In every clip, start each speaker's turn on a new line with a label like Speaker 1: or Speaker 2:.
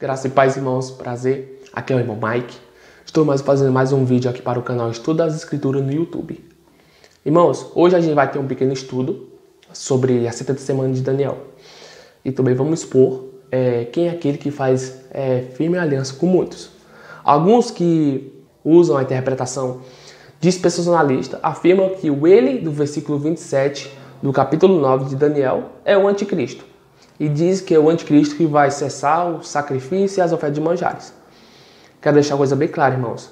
Speaker 1: Graça e paz, irmãos, prazer. Aqui é o irmão Mike. Estou fazendo mais um vídeo aqui para o canal Estudo das Escrituras no YouTube. Irmãos, hoje a gente vai ter um pequeno estudo sobre a 70 semana de Daniel. E também vamos expor quem é aquele que faz firme aliança com muitos. Alguns que usam a interpretação dispensacionalista afirmam que o ele do versículo 27 do capítulo 9 de Daniel é o anticristo. E diz que é o anticristo que vai cessar o sacrifício e as ofertas de manjares. Quero deixar uma coisa bem clara, irmãos.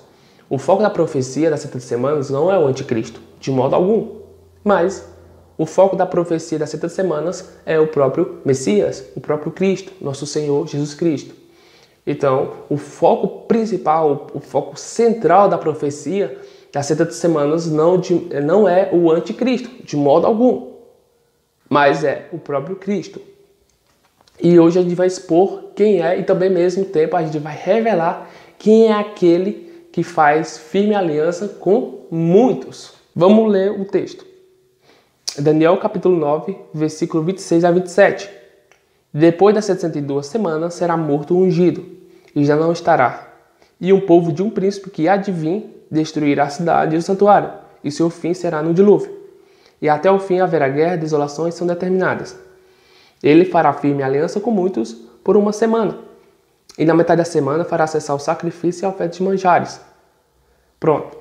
Speaker 1: O foco da profecia das 70 semanas não é o anticristo, de modo algum. Mas o foco da profecia das 70 semanas é o próprio Messias, o próprio Cristo, nosso Senhor Jesus Cristo. Então, o foco principal, o foco central da profecia das 70 semanas não é o anticristo, de modo algum. Mas é o próprio Cristo. E hoje a gente vai expor quem é e também ao mesmo tempo a gente vai revelar quem é aquele que faz firme aliança com muitos. Vamos ler o texto. Daniel capítulo 9, versículo 26 a 27. Depois das 62 semanas será morto o ungido, e já não estará. E um povo de um príncipe que há de vir destruirá a cidade e o santuário, e seu fim será no dilúvio. E até o fim haverá guerra e desolações são determinadas. Ele fará firme aliança com muitos por uma semana. E na metade da semana fará cessar o sacrifício e a oferta de manjares. Pronto.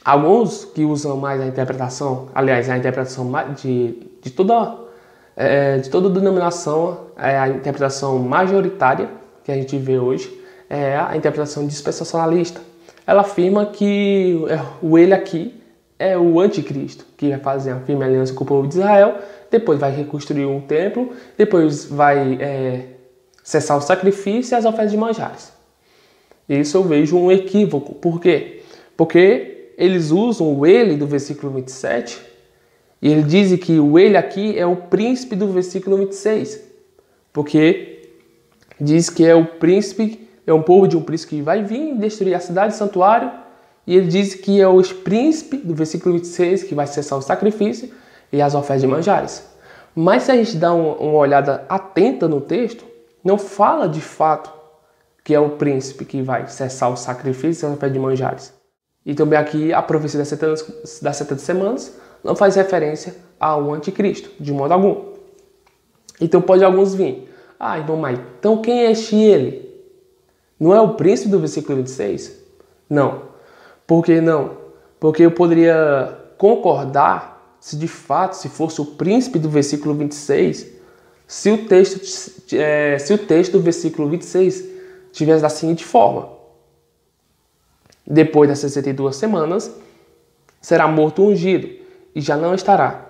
Speaker 1: Alguns que usam mais a interpretação, aliás, a interpretação de toda denominação, a interpretação majoritária que a gente vê hoje, é a interpretação dispensacionalista. Ela afirma que o ele aqui é o anticristo, que vai fazer a firme aliança com o povo de Israel, depois vai reconstruir um templo, depois vai cessar o sacrifício e as ofertas de manjares. Isso eu vejo um equívoco. Por quê? Porque eles usam o ele do versículo 27 e eles dizem que o ele aqui é o príncipe do versículo 26. Porque diz que é o príncipe, é um povo de um príncipe que vai vir destruir a cidade e o santuário. E ele diz que é o príncipe do versículo 26 que vai cessar o sacrifício e as ofertas de manjares. Mas se a gente dá uma olhada atenta no texto, não fala de fato que é o príncipe que vai cessar o sacrifício e as ofertas de manjares. E também aqui a profecia das 70 semanas não faz referência ao anticristo, de modo algum. Então pode alguns vir. Irmão Mike, então quem é este ele? Não é o príncipe do versículo 26? Não. Por que não? Porque eu poderia concordar se de fato, se fosse o príncipe do versículo 26, se o texto do versículo 26 tivesse da seguinte forma. Depois das 62 semanas, será morto o ungido, e já não estará.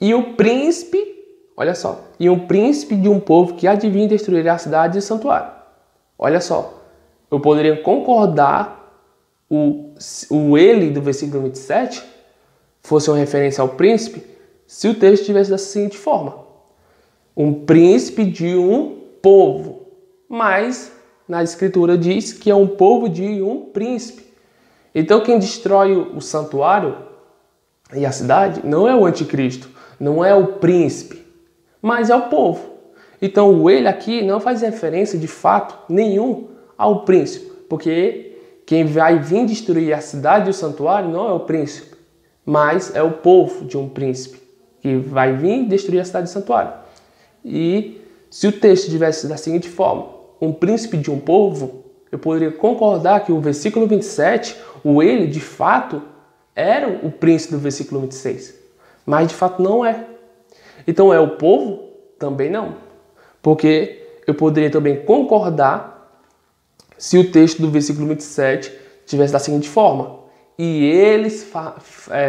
Speaker 1: E o príncipe, olha só, e um príncipe de um povo que há de vir destruir a cidade e o santuário. Olha só, eu poderia concordar o ele do versículo 27 fosse uma referência ao príncipe, se o texto tivesse da seguinte forma. Um príncipe de um povo. Mas na escritura diz que é um povo de um príncipe. Então quem destrói o santuário e a cidade não é o anticristo, não é o príncipe, mas é o povo. Então o ele aqui não faz referência de fato nenhum ao príncipe, porque quem vai vir destruir a cidade e o santuário não é o príncipe, mas é o povo de um príncipe que vai vir destruir a cidade e o santuário. E se o texto tivesse da seguinte forma, um príncipe de um povo, eu poderia concordar que o versículo 27, o ele de fato era o príncipe do versículo 26, mas de fato não é. Então é o povo? Também não. Porque eu poderia também concordar se o texto do versículo 27 tivesse da seguinte forma, e eles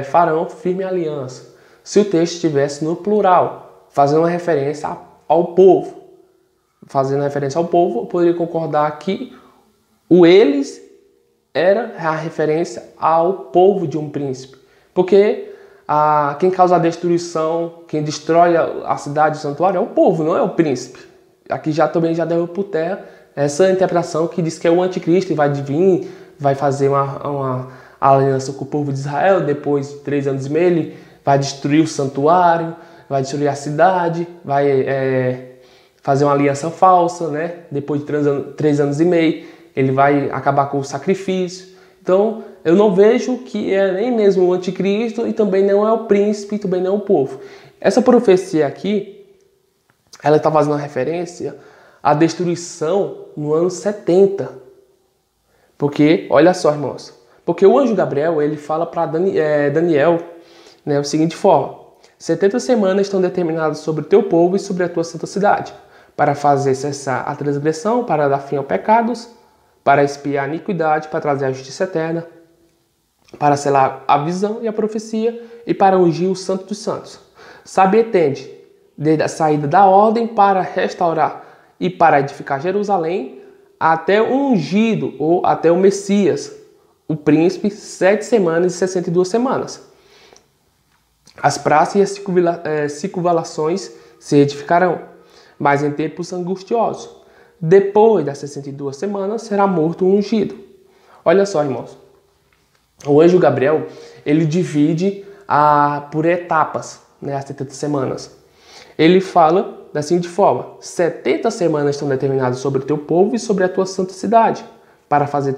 Speaker 1: farão firme aliança. Se o texto estivesse no plural, fazendo uma referência ao povo. Fazendo referência ao povo, eu poderia concordar que o eles era a referência ao povo de um príncipe. Porque quem causa a destruição, quem destrói a cidade e o santuário é o povo, não é o príncipe. Aqui também já deu por terra essa interpretação que diz que é o anticristo e vai vir, vai fazer uma aliança com o povo de Israel, depois de 3 anos e meio ele vai destruir o santuário, vai destruir a cidade, vai fazer uma aliança falsa, né? Depois de 3 anos e meio, ele vai acabar com o sacrifício. Então, eu não vejo que é nem mesmo o anticristo e também não é o príncipe, também não é o povo. Essa profecia aqui, ela está fazendo uma referência à destruição no ano 70. Porque, olha só, irmãos, porque o anjo Gabriel, ele fala para Daniel, né, o seguinte forma: 70 semanas estão determinadas sobre o teu povo e sobre a tua santa cidade, para fazer cessar a transgressão, para dar fim aos pecados, para expiar a iniquidade, para trazer a justiça eterna, para selar a visão e a profecia e para ungir o santo dos santos. Sabe e entende, desde a saída da ordem para restaurar e para edificar Jerusalém, até o ungido ou até o Messias, o príncipe, 7 semanas e 62 semanas. As praças e as circunvalações se edificarão, mas em tempos angustiosos. Depois das 62 semanas será morto o ungido. Olha só, irmãos. O anjo Gabriel, ele divide por etapas, né, as 70 semanas. Ele fala da seguinte forma: 70 semanas estão determinadas sobre o teu povo e sobre a tua santa cidade, para fazer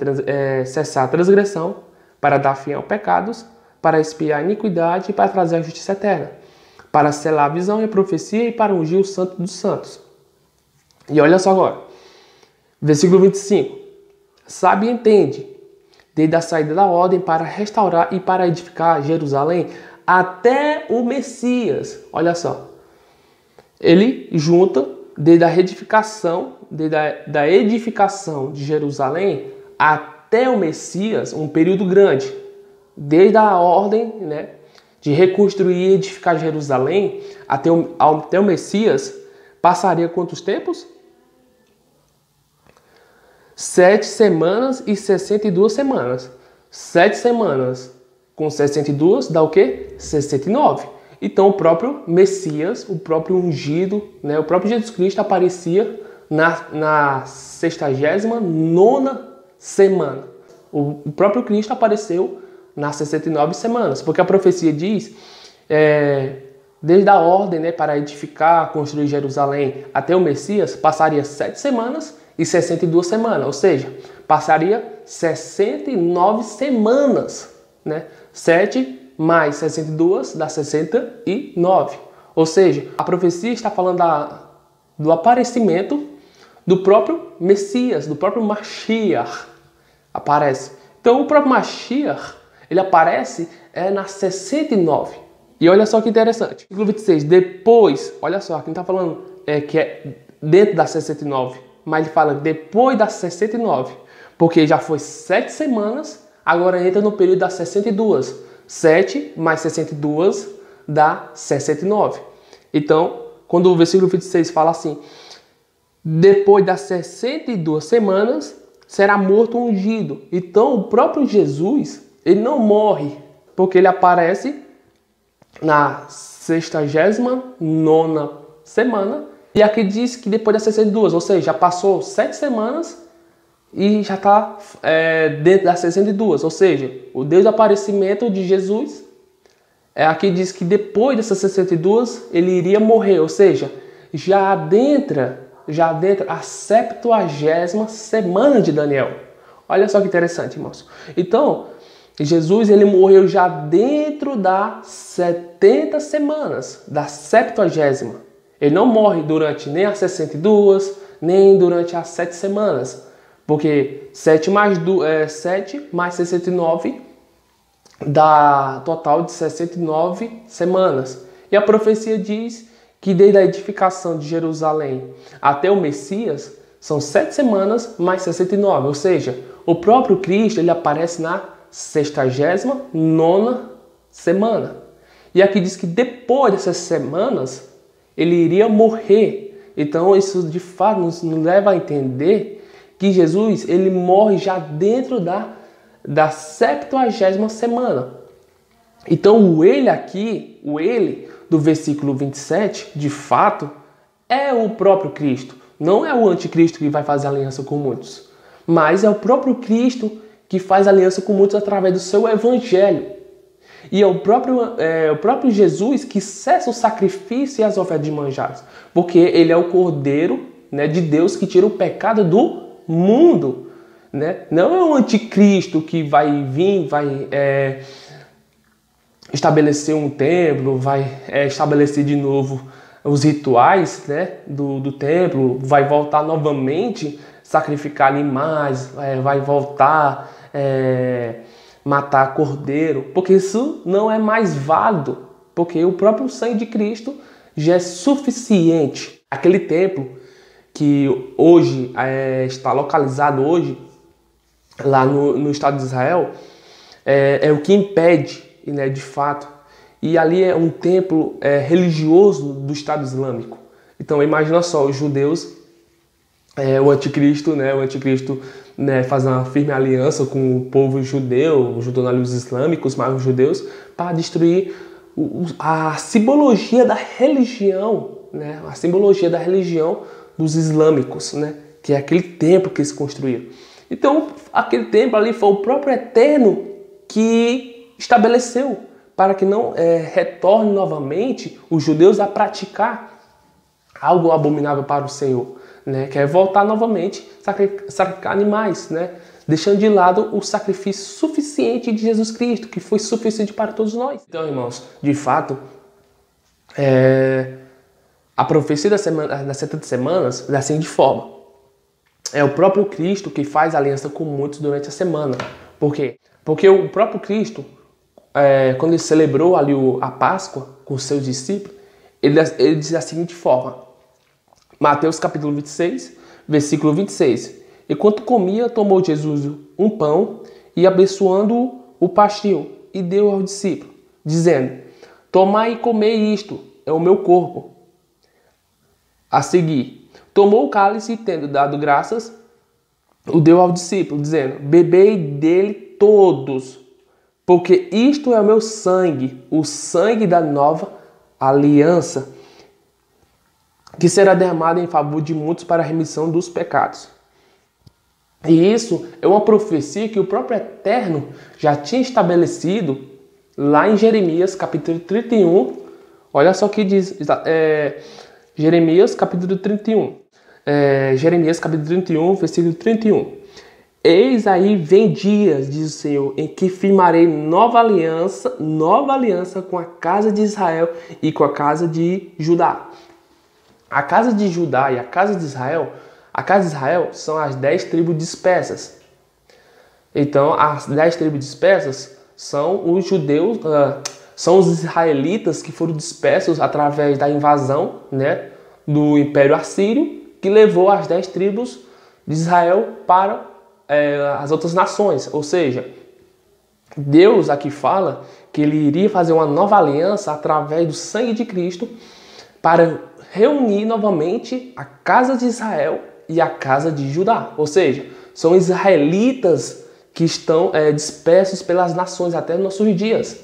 Speaker 1: cessar a transgressão, para dar fim aos pecados, para expiar a iniquidade e para trazer a justiça eterna, para selar a visão e a profecia e para ungir o santo dos santos. E olha só agora, versículo 25. Sabe e entende, desde a saída da ordem para restaurar e para edificar Jerusalém, até o Messias. Olha só. Ele junta desde a reedificação, da edificação de Jerusalém até o Messias, um período grande. Desde a ordem, né, de reconstruir e edificar Jerusalém até o Messias, passaria quantos tempos? 7 semanas e 62 semanas. 7 semanas com 62 dá o quê? 69. Então o próprio Messias, o próprio ungido, né, o próprio Jesus Cristo aparecia na 69ª semana. O próprio Cristo apareceu nas 69 semanas, porque a profecia diz, desde a ordem, né, para edificar, construir Jerusalém até o Messias, passaria 7 semanas e 62 semanas, ou seja, passaria 69 semanas, né? 7 mais 62 dá 69. Ou seja, a profecia está falando do aparecimento do próprio Messias, do próprio Mashiach. Aparece. Então o próprio Mashiach, ele aparece na 69. E olha só que interessante. Versículo 26. Depois, olha só, aqui não está falando que é dentro da 69. Mas ele fala depois das 69. Porque já foi 7 semanas, agora entra no período das 62. 7 mais 62 dá 69. Então, quando o versículo 26 fala assim, depois das 62 semanas, será morto o ungido. Então, o próprio Jesus, ele não morre, porque ele aparece na 69ª semana. E aqui diz que depois das 62, ou seja, já passou 7 semanas e já está dentro das 62. Ou seja, o Deus do aparecimento de Jesus, aqui diz que depois dessas 62 ele iria morrer. Ou seja, já adentra a 70ª semana de Daniel. Olha só que interessante, irmãos. Então, Jesus ele morreu já dentro das 70 semanas, da 70ª. Ele não morre durante nem as 62, nem durante as 7 semanas. Porque 7 mais 69 dá total de 69 semanas. E a profecia diz que desde a edificação de Jerusalém até o Messias são 7 semanas mais 69. Ou seja, o próprio Cristo ele aparece na 69ª semana. E aqui diz que depois dessas semanas ele iria morrer. Então isso de fato nos leva a entender que Jesus ele morre já dentro da 70ª semana. Então o ele aqui, o ele do versículo 27, de fato, é o próprio Cristo. Não é o anticristo que vai fazer aliança com muitos, mas é o próprio Cristo que faz aliança com muitos através do seu evangelho. E é o próprio Jesus que cessa o sacrifício e as ofertas de manjares, porque ele é o Cordeiro, né, de Deus que tira o pecado do mundo. Né? Não é o anticristo que vai vir, vai estabelecer um templo, vai estabelecer de novo os rituais, né, do templo, vai voltar novamente sacrificar animais, vai voltar matar cordeiro, porque isso não é mais válido, porque o próprio sangue de Cristo já é suficiente. Aquele templo que hoje está localizado hoje lá no estado de Israel é o que impede, né, de fato. E ali é um templo religioso do Estado Islâmico. Então imagina só, os judeus, o anticristo, né, faz uma firme aliança com o povo judeu, os jornalistas islâmicos, mas os judeus, para destruir a simbologia da religião, né, a simbologia da religião dos islâmicos, né, que é aquele templo que eles construíram. Então aquele templo ali foi o próprio Eterno que estabeleceu, para que não retorne novamente os judeus a praticar algo abominável para o Senhor, né? Que é voltar novamente a sacrificar animais, né? Deixando de lado o sacrifício suficiente de Jesus Cristo, que foi suficiente para todos nós. Então, irmãos, de fato, a profecia das 70 semanas é assim de forma. É o próprio Cristo que faz aliança com muitos durante a semana. Por quê? Porque o próprio Cristo, quando ele celebrou ali a Páscoa com os seus discípulos, ele diz da seguinte forma, Mateus capítulo 26, versículo 26. Enquanto comia, tomou Jesus um pão e abençoando-o, o partiu e deu ao discípulo, dizendo, tomai e comei isto, é o meu corpo. A seguir, tomou o cálice e tendo dado graças, o deu ao discípulo, dizendo, bebei dele todos, porque isto é o meu sangue, o sangue da nova aliança, que será derramado em favor de muitos para a remissão dos pecados. E isso é uma profecia que o próprio Eterno já tinha estabelecido lá em Jeremias capítulo 31. Olha só o que diz Jeremias capítulo 31. Jeremias capítulo 31, versículo 31. Eis aí vem dias, diz o Senhor, em que firmarei nova aliança com a casa de Israel e com a casa de Judá. A casa de Judá e a casa de Israel são as 10 tribos dispersas. Então, as 10 tribos dispersas são os judeus, são os israelitas que foram dispersos através da invasão, né, do Império Assírio, que levou as 10 tribos de Israel para as outras nações. Ou seja, Deus aqui fala que ele iria fazer uma nova aliança através do sangue de Cristo para reunir novamente a casa de Israel e a casa de Judá. Ou seja, são israelitas que estão dispersos pelas nações até nos nossos dias.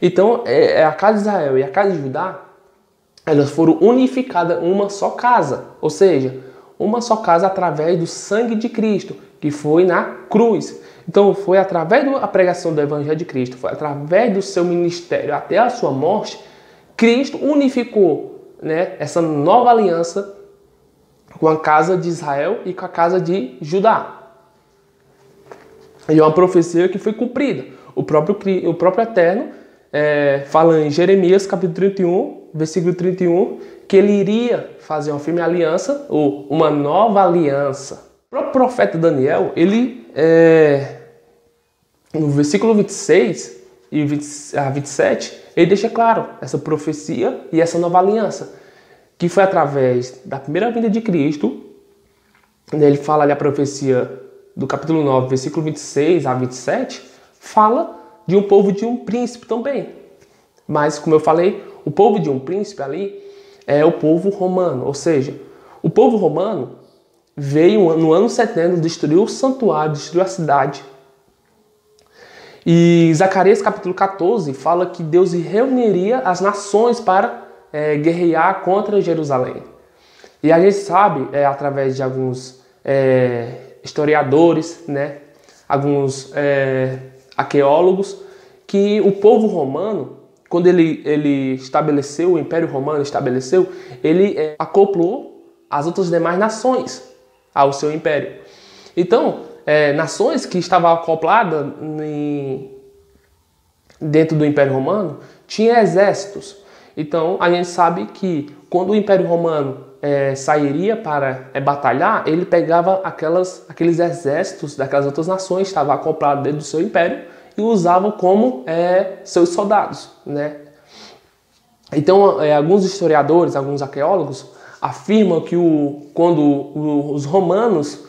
Speaker 1: Então, a casa de Israel e a casa de Judá, elas foram unificadas em uma só casa. Ou seja, uma só casa através do sangue de Cristo, que foi na cruz. Então, foi através da pregação do Evangelho de Cristo, foi através do seu ministério até a sua morte, Cristo unificou, né, essa nova aliança com a casa de Israel e com a casa de Judá. E é uma profecia que foi cumprida. O próprio Eterno fala em Jeremias capítulo 31, versículo 31, que ele iria fazer uma firme aliança, ou uma nova aliança. O próprio profeta Daniel, ele, no versículo 26 e 27, ele deixa claro essa profecia e essa nova aliança, que foi através da primeira vinda de Cristo. Ele fala ali a profecia do capítulo 9, versículo 26 a 27, fala de um povo de um príncipe também. Mas, como eu falei, o povo de um príncipe ali é o povo romano. Ou seja, o povo romano veio no ano 70, destruiu o santuário, destruiu a cidade. E Zacarias capítulo 14 fala que Deus reuniria as nações para guerrear contra Jerusalém. E a gente sabe, através de alguns historiadores, né, alguns arqueólogos, que o povo romano, quando ele estabeleceu, o Império Romano estabeleceu, ele acoplou as outras demais nações ao seu império. Então, nações que estavam acopladas dentro do Império Romano tinham exércitos. Então, a gente sabe que quando o Império Romano sairia para batalhar, ele pegava aqueles exércitos daquelas outras nações que estavam acoplados dentro do seu império e usavam como seus soldados, né? Então, alguns historiadores, alguns arqueólogos afirmam que quando os romanos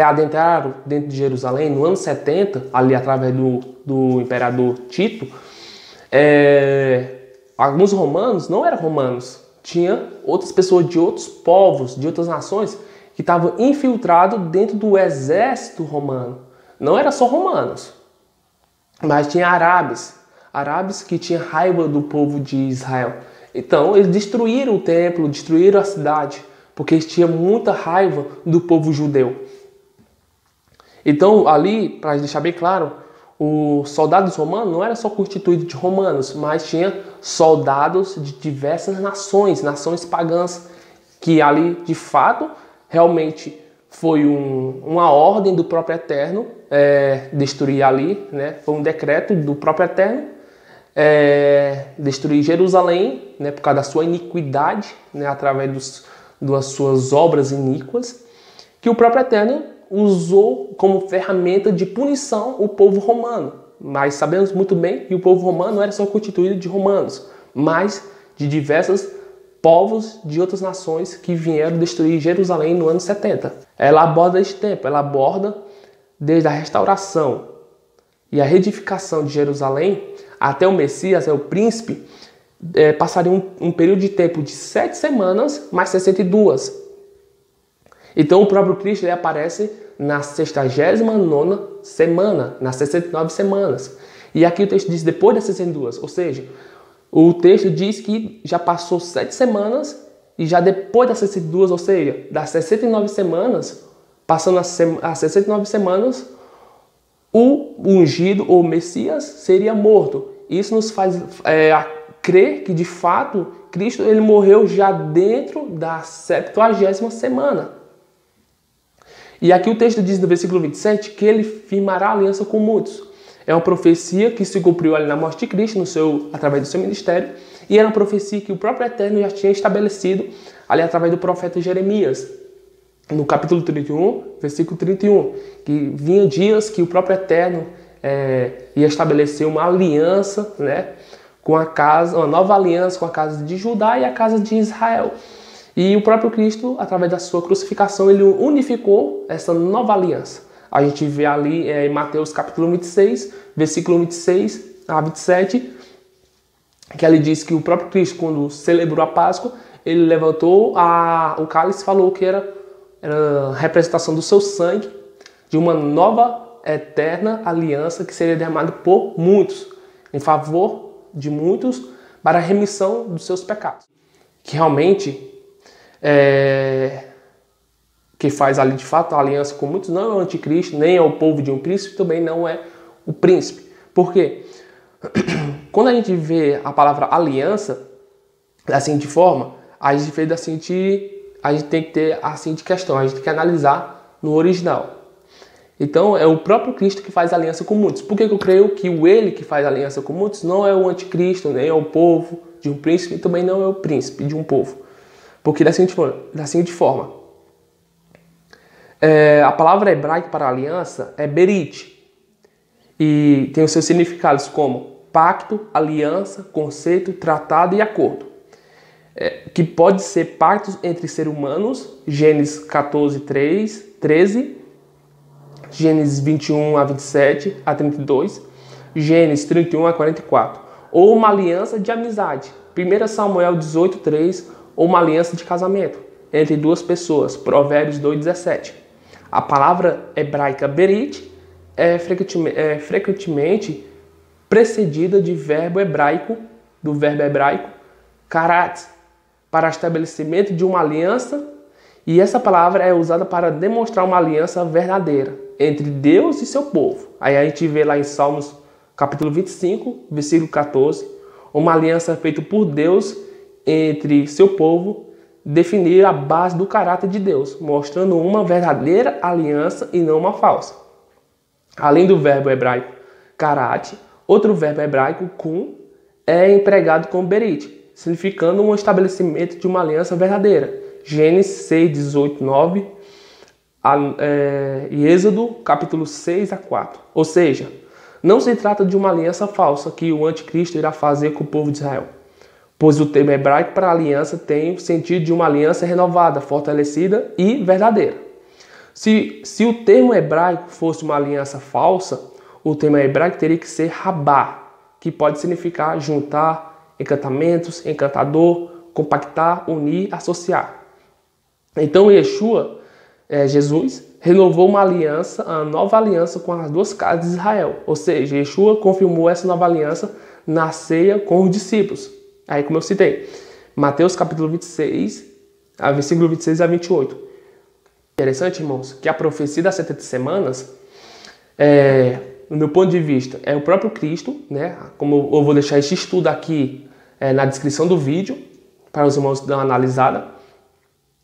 Speaker 1: adentraram dentro de Jerusalém no ano 70, ali através do imperador Tito, alguns romanos não eram romanos, tinha outras pessoas de outros povos, de outras nações, que estavam infiltrados dentro do exército romano. Não era só romanos, mas tinha árabes que tinham raiva do povo de Israel. Então eles destruíram o templo, destruíram a cidade, porque eles tinham muita raiva do povo judeu. Então ali, para deixar bem claro, os soldados romanos não eram só constituídos de romanos, mas tinha soldados de diversas nações pagãs, que ali, de fato, realmente foi uma ordem do próprio Eterno destruir ali, né? Foi um decreto do próprio Eterno destruir Jerusalém, né? Por causa da sua iniquidade, né? Através das suas obras iníquas, que o próprio Eterno usou como ferramenta de punição o povo romano. Mas sabemos muito bem que o povo romano não era só constituído de romanos, mas de diversos povos de outras nações que vieram destruir Jerusalém no ano 70. Ela aborda este tempo, ela aborda desde a restauração e a reedificação de Jerusalém até o Messias, o príncipe, passaria um período de tempo de 7 semanas mais 62. Então o próprio Cristo ele aparece na 69ª semana, nas 69 semanas. E aqui o texto diz depois das 62, ou seja, o texto diz que já passou 7 semanas e já depois das 62, ou seja, das 69 semanas, passando as 69 semanas, o ungido ou Messias seria morto. Isso nos faz crer que de fato Cristo ele morreu já dentro da 70ª semana. E aqui o texto diz no versículo 27 que ele firmará aliança com muitos. É uma profecia que se cumpriu ali na morte de Cristo, através do seu ministério, e era uma profecia que o próprio Eterno já tinha estabelecido ali através do profeta Jeremias, no capítulo 31, versículo 31, que vinha dias que o próprio Eterno ia estabelecer uma aliança, né, uma nova aliança com a casa de Judá e a casa de Israel. E o próprio Cristo, através da sua crucificação, ele unificou essa nova aliança. A gente vê ali em Mateus capítulo 26, versículo 26 a 27, que ele diz que o próprio Cristo, quando celebrou a Páscoa, ele levantou o cálice e falou que era a representação do seu sangue, de uma nova, eterna aliança que seria derramada por muitos, em favor de muitos, para a remissão dos seus pecados. Que realmente que faz ali de fato a aliança com muitos, não é o anticristo, nem é o povo de um príncipe, também não é o príncipe. Por quê? Quando a gente vê a palavra aliança da seguinte forma, a gente tem que ter a seguinte questão, a gente tem que analisar no original. Então é o próprio Cristo que faz aliança com muitos. Por que eu creio que ele que faz aliança com muitos não é o anticristo, nem é o povo de um príncipe, e também não é o príncipe de um povo? Porque da seguinte forma, a palavra hebraica para aliança é berit, e tem os seus significados como pacto, aliança, conceito, tratado e acordo, que pode ser pactos entre seres humanos, Gênesis 14, 13, Gênesis 21 a 27 a 32, Gênesis 31 a 44, ou uma aliança de amizade, 1 Samuel 18, 3, ou uma aliança de casamento entre duas pessoas, Provérbios 2,17. A palavra hebraica berit é frequentemente precedida do verbo hebraico karat, para estabelecimento de uma aliança, e essa palavra é usada para demonstrar uma aliança verdadeira entre Deus e seu povo. Aí a gente vê lá em Salmos capítulo 25, versículo 14, uma aliança feita por Deus entre seu povo, definir a base do caráter de Deus, mostrando uma verdadeira aliança e não uma falsa. Além do verbo hebraico karat, outro verbo hebraico kun é empregado como berit, significando um estabelecimento de uma aliança verdadeira. Gênesis 6, 18, 9 e Êxodo capítulo 6 a 4. Ou seja, não se trata de uma aliança falsa que o anticristo irá fazer com o povo de Israel, pois o termo hebraico para aliança tem o sentido de uma aliança renovada, fortalecida e verdadeira. Se o termo hebraico fosse uma aliança falsa, o termo hebraico teria que ser rabá, que pode significar juntar, encantamentos, encantador, compactar, unir, associar. Então Yeshua, Jesus, renovou uma aliança, a nova aliança com as duas casas de Israel. Ou seja, Yeshua confirmou essa nova aliança na ceia com os discípulos. Aí, como eu citei, Mateus capítulo 26, versículo 26 a 28. Interessante, irmãos, que a profecia das 70 semanas, no meu ponto de vista, é o próprio Cristo, né? Como eu vou deixar esse estudo aqui na descrição do vídeo, para os irmãos dar uma analisada.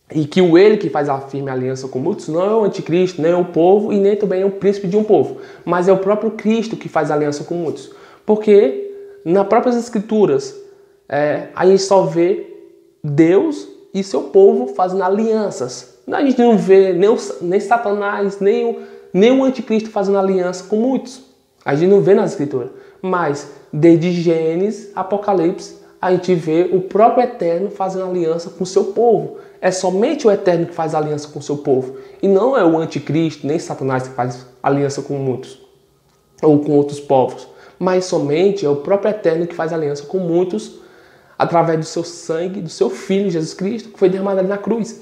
Speaker 1: E que o ele que faz a firme aliança com muitos não é o anticristo, nem é o povo e nem também é o príncipe de um povo, mas é o próprio Cristo que faz aliança com muitos. Porque nas próprias escrituras a gente só vê Deus e seu povo fazendo alianças. A gente não vê nem Satanás, nem o anticristo fazendo aliança com muitos. A gente não vê nas escrituras. Mas desde Gênesis, Apocalipse, a gente vê o próprio Eterno fazendo aliança com o seu povo. É somente o Eterno que faz aliança com o seu povo. E não é o anticristo, nem Satanás que faz aliança com muitos. Ou com outros povos. Mas somente é o próprio Eterno que faz aliança com muitos através do seu sangue, do seu Filho, Jesus Cristo, que foi derramado ali na cruz.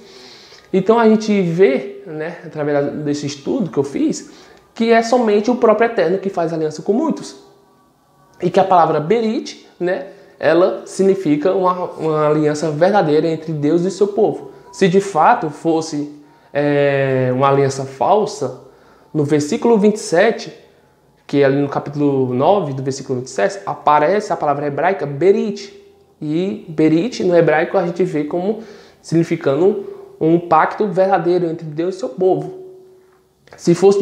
Speaker 1: Então a gente vê, né, através desse estudo que eu fiz, que é somente o próprio Eterno que faz aliança com muitos. E que a palavra berit, né, ela significa uma aliança verdadeira entre Deus e seu povo. Se de fato fosse uma aliança falsa, no versículo 27, que é ali no capítulo 9 do versículo 27, aparece a palavra hebraica berit. E berit no hebraico a gente vê como significando um pacto verdadeiro entre Deus e seu povo. Se fosse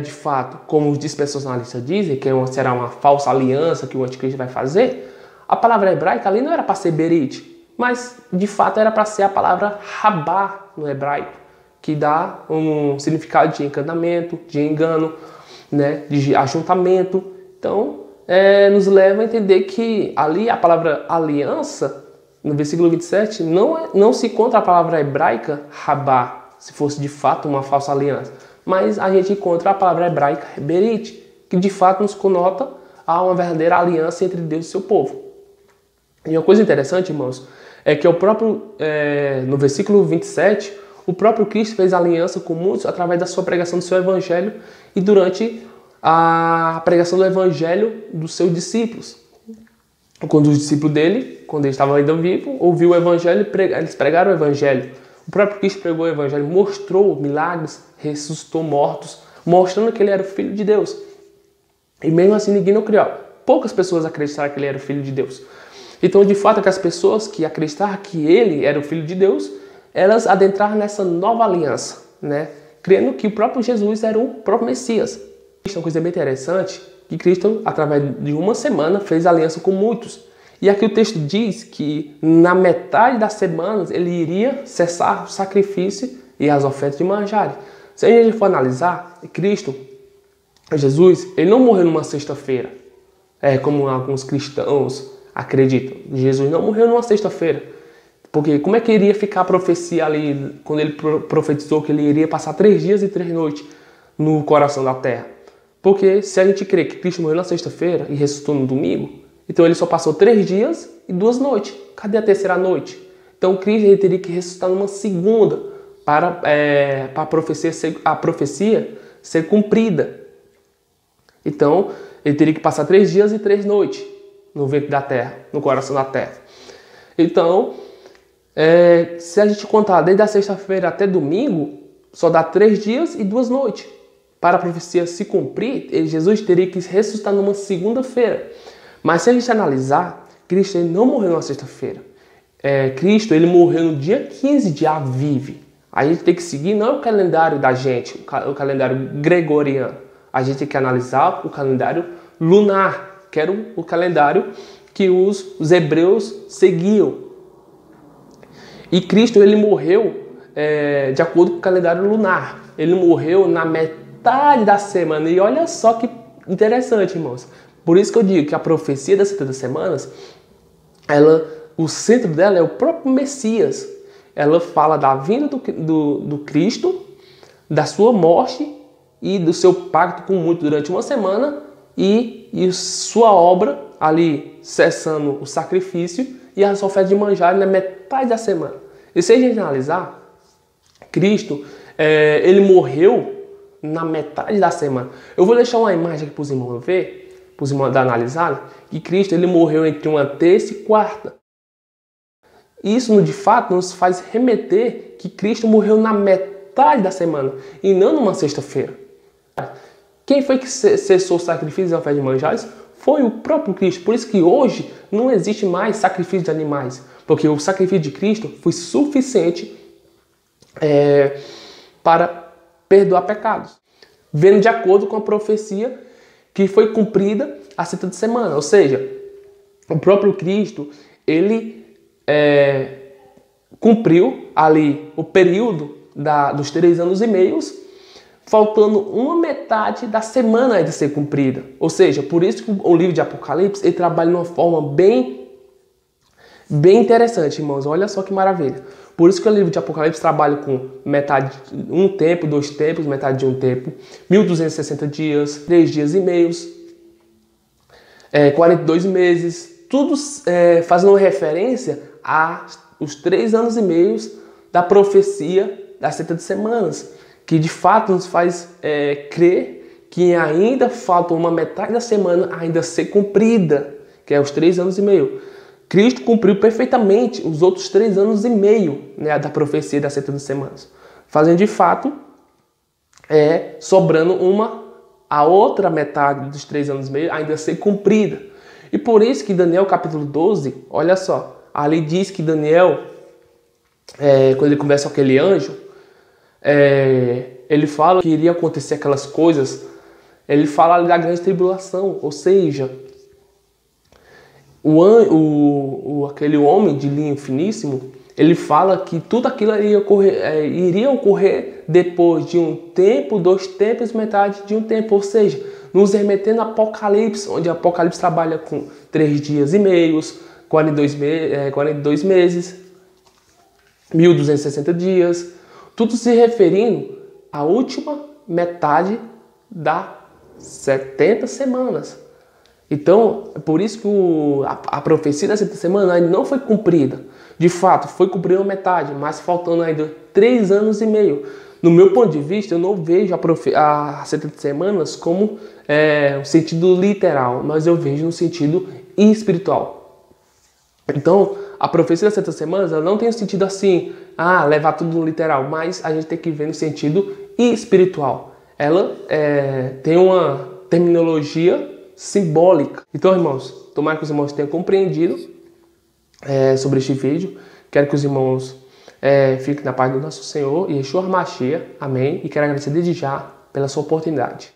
Speaker 1: de fato, como os dispensacionalistas dizem, que será uma falsa aliança que o anticristo vai fazer, a palavra hebraica ali não era para ser berit, mas de fato era para ser a palavra rabá no hebraico, que dá um significado de encantamento, de engano, né, de ajuntamento. Então, nos leva a entender que ali a palavra aliança, no versículo 27, não se encontra a palavra hebraica rabá, se fosse de fato uma falsa aliança, mas a gente encontra a palavra hebraica berit, que de fato nos conota a uma verdadeira aliança entre Deus e seu povo. E uma coisa interessante, irmãos, é que no versículo 27, o próprio Cristo fez aliança com muitos através da sua pregação do seu evangelho e durante a pregação do evangelho dos seus discípulos. Quando os discípulos dele, quando ele estava ainda vivo, ouviu o evangelho, eles pregaram o evangelho. O próprio Cristo pregou o evangelho, mostrou milagres, ressuscitou mortos, mostrando que ele era o Filho de Deus. E mesmo assim ninguém não criou. Poucas pessoas acreditaram que ele era o Filho de Deus. Então, de fato, aquelas pessoas que acreditaram que ele era o Filho de Deus, elas adentraram nessa nova aliança, né? Crendo que o próprio Jesus era o próprio Messias. Isso é uma coisa bem interessante, que Cristo, através de uma semana, fez aliança com muitos. E aqui o texto diz que na metade das semanas ele iria cessar o sacrifício e as ofertas de manjares. Se a gente for analisar, Cristo, Jesus, ele não morreu numa sexta-feira, como alguns cristãos acreditam. Jesus não morreu numa sexta-feira. Porque como é que iria ficar a profecia ali, quando ele profetizou que ele iria passar 3 dias e 3 noites no coração da terra? Porque se a gente crê que Cristo morreu na sexta-feira e ressuscitou no domingo, então ele só passou 3 dias e 2 noites. Cadê a terceira noite? Então Cristo ele teria que ressuscitar numa segunda para a profecia ser cumprida. Então ele teria que passar 3 dias e 3 noites no ventre da terra, no coração da terra. Então, se a gente contar desde a sexta-feira até domingo, só dá 3 dias e 2 noites para a profecia se cumprir, Jesus teria que ressuscitar numa segunda-feira. Mas se a gente analisar, Cristo ele não morreu numa sexta-feira. Cristo ele morreu no dia 15 de Aviv. A gente tem que seguir não o calendário da gente, o calendário gregoriano. A gente tem que analisar o calendário lunar, que era o calendário que os hebreus seguiam. E Cristo ele morreu de acordo com o calendário lunar. Ele morreu na metade da semana. E olha só que interessante, irmãos. Por isso que eu digo que a profecia das 70 semanas, o centro dela é o próprio Messias. Ela fala da vinda do Cristo, da sua morte e do seu pacto com o mundo durante uma semana e sua obra ali cessando o sacrifício e as ofertas de manjar na metade da semana. E se a gente analisar, Cristo, ele morreu na metade da semana. Eu vou deixar uma imagem aqui para os irmãos ver, para os irmãos dar analisada, que Cristo ele morreu entre uma terça e quarta. Isso, de fato, nos faz remeter que Cristo morreu na metade da semana e não numa sexta-feira. Quem foi que cessou o sacrifício e a oferta de manjares? Foi o próprio Cristo. Por isso que hoje não existe mais sacrifício de animais, porque o sacrifício de Cristo foi suficiente para perdoar pecados, vendo de acordo com a profecia que foi cumprida a 70 semanas. Ou seja, o próprio Cristo, ele cumpriu ali o período dos 3 anos e meio, faltando uma metade da semana de ser cumprida. Ou seja, por isso que o livro de Apocalipse ele trabalha de uma forma bem interessante, irmãos. Olha só que maravilha. Por isso que o livro de Apocalipse trabalha com metade, um tempo, 2 tempos, metade de um tempo, 1260 dias, 3 dias e meios, 42 meses, tudo fazendo referência aos 3 anos e meios da profecia das 70 semanas, que de fato nos faz crer que ainda falta uma metade da semana ainda ser cumprida, que é os 3 anos e meio. Cristo cumpriu perfeitamente os outros 3 anos e meio, né, da profecia das 70 semanas, fazendo de fato sobrando a outra metade dos 3 anos e meio ainda ser cumprida. E por isso que Daniel capítulo 12, olha só, ali diz que Daniel, quando ele conversa com aquele anjo, ele fala que iria acontecer aquelas coisas, ele fala ali da grande tribulação, ou seja, aquele homem de linho finíssimo, ele fala que tudo aquilo iria ocorrer depois de um tempo, 2 tempos, metade de um tempo, ou seja, nos remetendo a Apocalipse, onde Apocalipse trabalha com 3 dias e meios, 42 meses, 1260 dias, tudo se referindo à última metade das 70 semanas. Então, é por isso que a profecia das 70 semanas ainda não foi cumprida. De fato, foi cumprida uma metade, mas faltando ainda 3 anos e meio. No meu ponto de vista, eu não vejo as 70 semanas como um sentido literal, mas eu vejo no sentido espiritual. Então, a profecia das 70 semanas ela não tem um sentido assim, levar tudo no literal, mas a gente tem que ver no sentido espiritual. Ela tem uma terminologia simbólica. Então, irmãos, tomara que os irmãos tenham compreendido sobre este vídeo. Quero que os irmãos fiquem na paz do nosso Senhor e Yeshua HaMashiach. Amém. E quero agradecer desde já pela sua oportunidade.